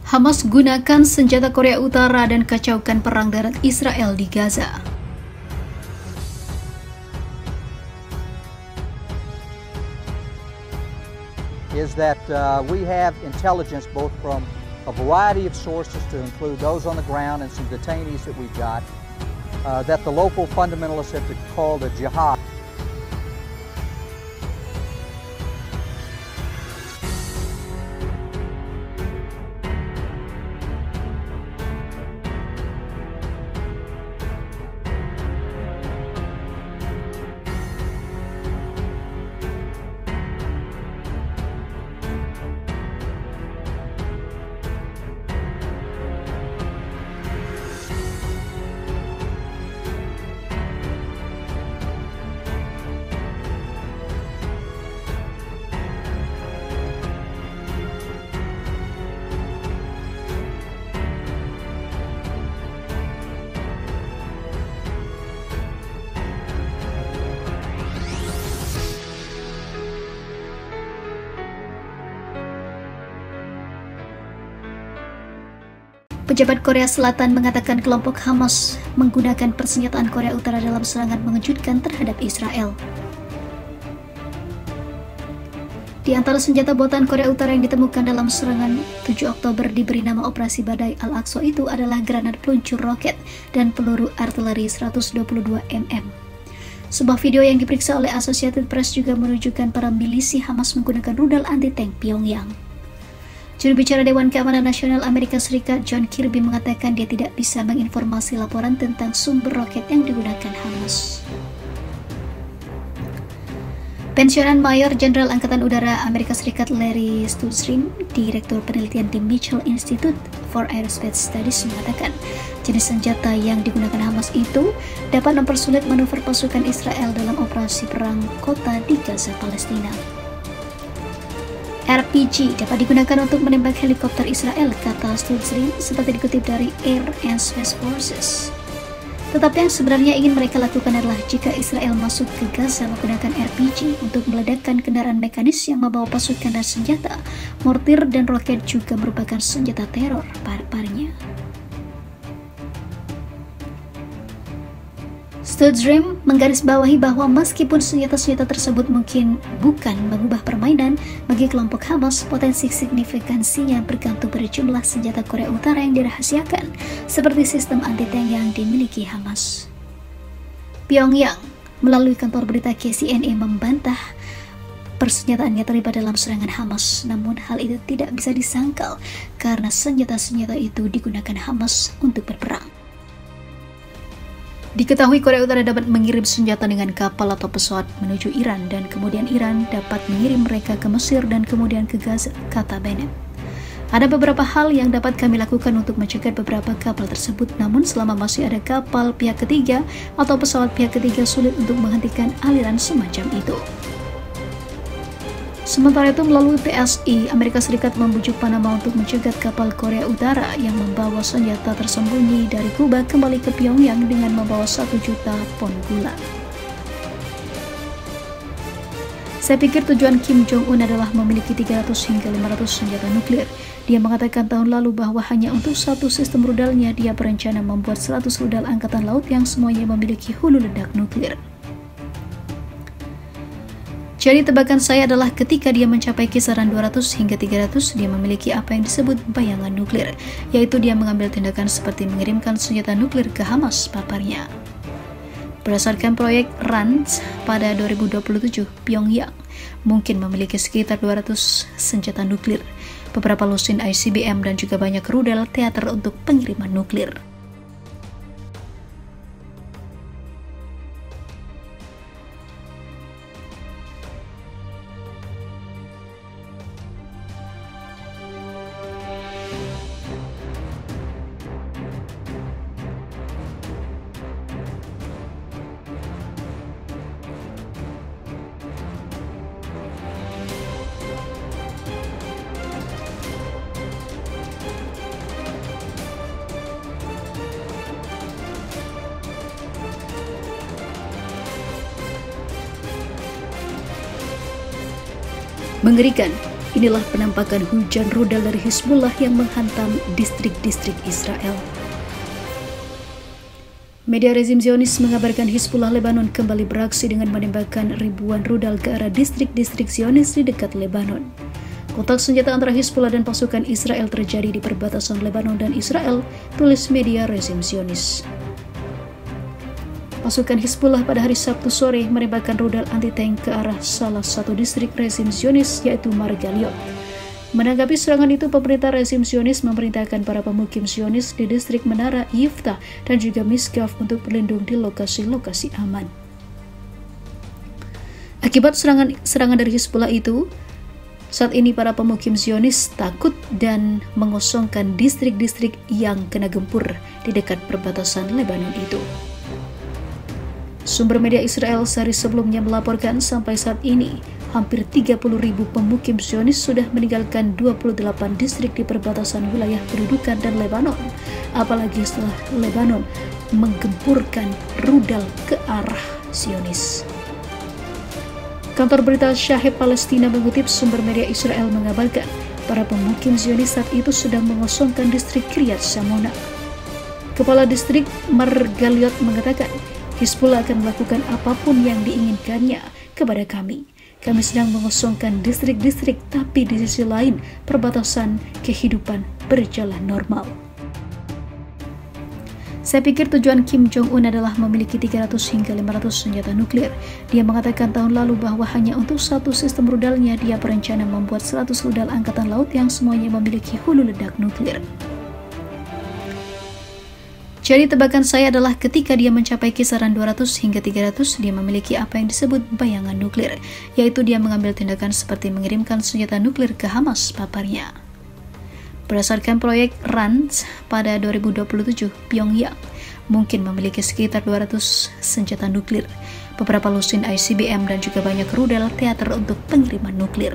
Hamas gunakan senjata Korea Utara dan kacaukan perang darat Israel di Gaza. Is that we have intelligence both from a variety of sources to include those on the ground and some detainees that we've got, that the local fundamentalists have called a jihad. Pejabat Korea Selatan mengatakan kelompok Hamas menggunakan persenjataan Korea Utara dalam serangan mengejutkan terhadap Israel. Di antara senjata buatan Korea Utara yang ditemukan dalam serangan 7 Oktober diberi nama Operasi Badai Al-Aqsa itu adalah granat peluncur roket dan peluru artileri 122 mm. Sebuah video yang diperiksa oleh Associated Press juga menunjukkan para milisi Hamas menggunakan rudal anti-tank Pyongyang. Juru bicara Dewan Keamanan Nasional Amerika Serikat John Kirby mengatakan dia tidak bisa menginformasi laporan tentang sumber roket yang digunakan Hamas. Pensiunan Mayor Jenderal Angkatan Udara Amerika Serikat Larry Stutzrim, Direktur Penelitian di Mitchell Institute for Aerospace Studies, mengatakan jenis senjata yang digunakan Hamas itu dapat mempersulit manuver pasukan Israel dalam operasi perang kota di Gaza, Palestina. RPG dapat digunakan untuk menembak helikopter Israel, kata Stutzrim, seperti dikutip dari Air and Space Forces. Tetapi yang sebenarnya ingin mereka lakukan adalah jika Israel masuk ke Gaza menggunakan RPG untuk meledakkan kendaraan mekanis yang membawa pasukan dan senjata, mortir dan roket juga merupakan senjata teror par-parnya. Stutzrim menggarisbawahi bahwa meskipun senjata-senjata tersebut mungkin bukan mengubah permainan, bagi kelompok Hamas, potensi signifikansinya bergantung pada jumlah senjata Korea Utara yang dirahasiakan, seperti sistem anti-tank yang dimiliki Hamas. Pyongyang melalui kantor berita KCNA membantah persenjataannya terlibat dalam serangan Hamas, namun hal itu tidak bisa disangkal karena senjata-senjata itu digunakan Hamas untuk berperang. Diketahui Korea Utara dapat mengirim senjata dengan kapal atau pesawat menuju Iran dan kemudian Iran dapat mengirim mereka ke Mesir dan kemudian ke Gaza, kata Bennett. Ada beberapa hal yang dapat kami lakukan untuk mencegat beberapa kapal tersebut, namun selama masih ada kapal pihak ketiga atau pesawat pihak ketiga, sulit untuk menghentikan aliran semacam itu. Sementara itu, melalui PSI, Amerika Serikat membujuk Panama untuk mencegat kapal Korea Utara yang membawa senjata tersembunyi dari Kuba kembali ke Pyongyang dengan membawa 1 juta pon gula. Saya pikir tujuan Kim Jong-un adalah memiliki 300 hingga 500 senjata nuklir. Dia mengatakan tahun lalu bahwa hanya untuk satu sistem rudalnya dia berencana membuat 100 rudal angkatan laut yang semuanya memiliki hulu ledak nuklir. Jadi tebakan saya adalah ketika dia mencapai kisaran 200 hingga 300, dia memiliki apa yang disebut bayangan nuklir, yaitu dia mengambil tindakan seperti mengirimkan senjata nuklir ke Hamas, paparnya. Berdasarkan proyek RAND pada 2027, Pyongyang mungkin memiliki sekitar 200 senjata nuklir, beberapa lusin ICBM dan juga banyak rudal teater untuk pengiriman nuklir. Mengerikan, Inilah penampakan hujan rudal dari Hizbullah yang menghantam distrik-distrik Israel. Media rezim Zionis mengabarkan Hizbullah Lebanon kembali beraksi dengan menembakkan ribuan rudal ke arah distrik-distrik Zionis di dekat Lebanon. Kontak senjata antara Hizbullah dan pasukan Israel terjadi di perbatasan Lebanon dan Israel, tulis media rezim Zionis. Pasukan Hizbullah pada hari Sabtu sore menembakkan rudal anti-tank ke arah salah satu distrik rezim Zionis, yaitu Margaliot. Menanggapi serangan itu, pemerintah rezim Zionis memerintahkan para pemukim Zionis di distrik Menara Yiftah dan juga Misgaf untuk berlindung di lokasi-lokasi aman. Akibat serangan dari Hizbullah itu, saat ini para pemukim Zionis takut dan mengosongkan distrik-distrik yang kena gempur di dekat perbatasan Lebanon itu. Sumber media Israel sehari sebelumnya melaporkan sampai saat ini hampir 30.000 pemukim Zionis sudah meninggalkan 28 distrik di perbatasan wilayah kedudukan dan Lebanon, apalagi setelah Lebanon menggempurkan rudal ke arah Zionis. Kantor berita Syahid Palestina mengutip sumber media Israel mengabarkan para pemukim Zionis saat itu sedang mengosongkan distrik Kiryat Shmona. Kepala distrik Margaliot mengatakan, Hizbullah akan melakukan apapun yang diinginkannya kepada kami. Kami sedang mengosongkan distrik-distrik, tapi di sisi lain perbatasan kehidupan berjalan normal. Saya pikir tujuan Kim Jong-un adalah memiliki 300 hingga 500 senjata nuklir. Dia mengatakan tahun lalu bahwa hanya untuk satu sistem rudalnya dia berencana membuat 100 rudal angkatan laut yang semuanya memiliki hulu ledak nuklir. Jadi tebakan saya adalah ketika dia mencapai kisaran 200 hingga 300, dia memiliki apa yang disebut bayangan nuklir, yaitu dia mengambil tindakan seperti mengirimkan senjata nuklir ke Hamas, paparnya. Berdasarkan proyek RAND pada 2027, Pyongyang mungkin memiliki sekitar 200 senjata nuklir, beberapa lusin ICBM dan juga banyak rudal teater untuk pengiriman nuklir.